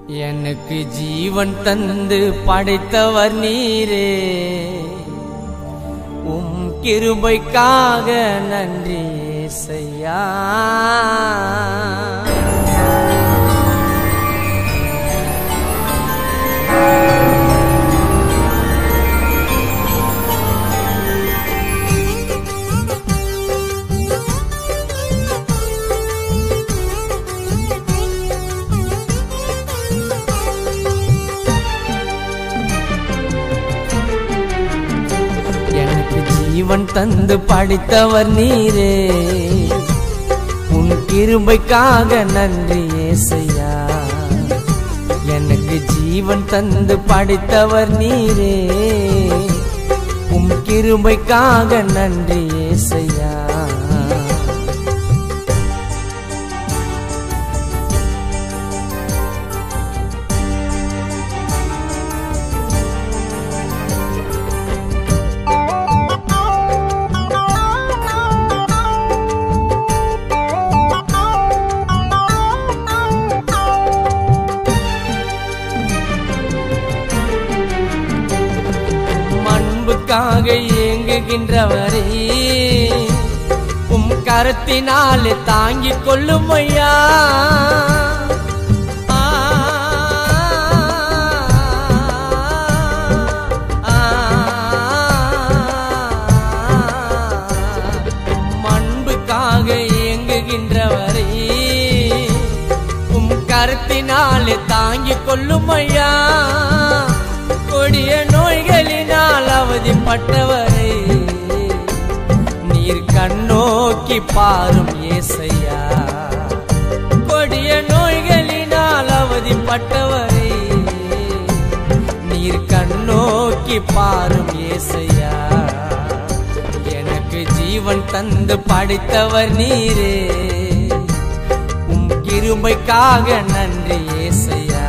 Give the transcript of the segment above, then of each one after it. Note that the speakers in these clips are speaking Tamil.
எனக்கு ஜீவன் தந்து படைத்தவர் நீரே, உம் கிருபைக்காக நன்றி ஏசையா. ஜீவன் தந்து படைத்தவர் நீரே, உன் கிருபைக்காக நன்றி ஏசையா. எனக்கு ஜீவன் தந்து படைத்தவர் நீரே, உன் கிருபைக்காக நன்றி ஏசையா. ஏங்குகின்றவரே, உம் கரத்தினாலே தாங்கிக் கொள்ளும் ஐயா. மண்புக்காக ஏங்குகின்றவரே, உம் கரத்தினாலே தாங்கிக் கொள்ளும் ஐயா. கொடிய நோய்களினால் அவதிப்பட்டவரை நீர் கண்ணோக்கி பாரும் ஏசையா. கொடிய நோய்களினால் அவதிப்பட்டவரை நீர் கண்ணோக்கி பாரும் ஏசையா. எனக்கு ஜீவன் தந்து படைத்தவர் நீரே, உம் கிருபைக்காக நன்றி ஏசையா.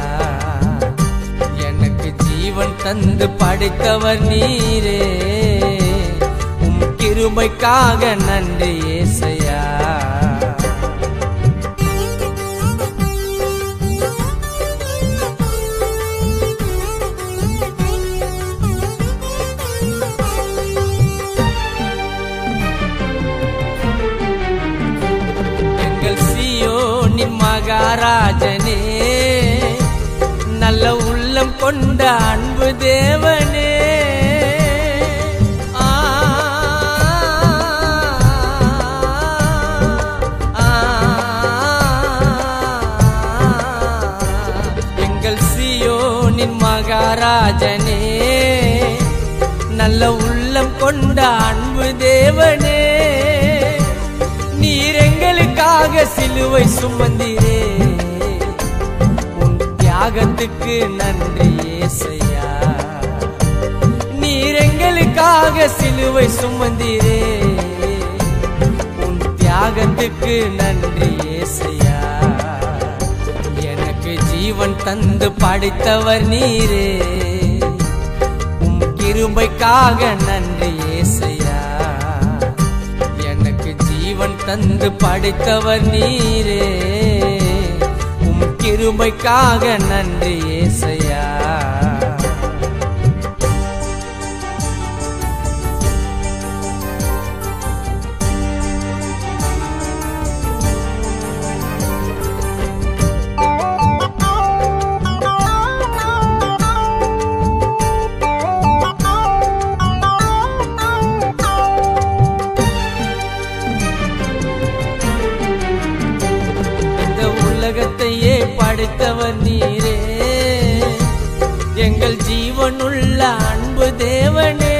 ஜீவன் தந்து படைத்தவர் நீரே, உம் கிருபைக்காக நன்றி ஏசையா. எங்கள் சீயோனின் மகாராஜனே, நல்ல உள்ளம் கொண்ட அன்பு தேவனே, எங்கள் சீயோனின் மகாராஜனே, நல்ல உள்ளம் கொண்ட அன்பு தேவனே, நீர் எங்களுக்காக சிலுவை சுமந்தீரே, தியாகத்துக்கு நன்றி ஏசையா. நீர் எங்களுக்காக சிலுவை சுமந்தீரே, உன் தியாகத்துக்கு நன்றி ஏசையா. எனக்கு ஜீவன் தந்து படைத்தவர் நீரே, உம் கிருபைக்காக நன்றி ஏசையா. எனக்கு ஜீவன் தந்து படைத்தவர் நீரே, கிருபைக்காக நன்றி ஏசையா. உலகத்தையே படைத்தவர் நீரே, எங்கள் ஜீவனுள்ள அன்பு தேவனே,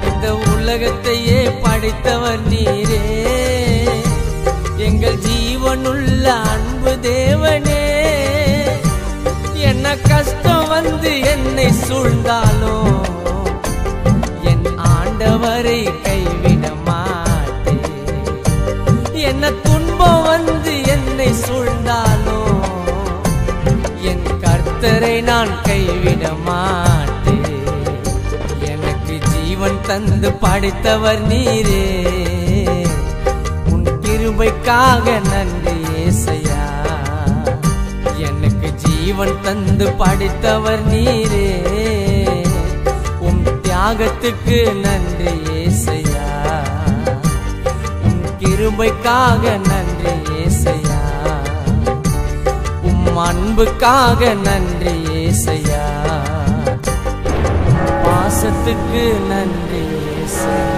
இந்த உலகத்தையே படைத்தவர் நீரே, எங்கள் ஜீவனுள்ள அன்பு தேவனே. என்ன கஷ்டம் வந்து என்னை சூழ்ந்தாலும் என் ஆண்டவரை கைவிட மாட்டேன். என்ன துன்பம் வந்து என்னை சூழ்ந்தாலும் என் கர்த்தரை நான் கைவிட மாட்டேன். எனக்கு ஜீவன் தந்து படைத்தவர் நீரே. உன் கிருபைக்காக நன்றி ஏசையா. எனக்கு ஜீவன் தந்து படைத்தவர் நீரே. உன் தியாகத்துக்கு நன்றி ஏசையா. உன் கிருபைக்காக நன்றி ஏசையா. உம் அன்புக்காக நன்றி ஏசையா. பாசத்துக்கு நன்றி ஏசையா.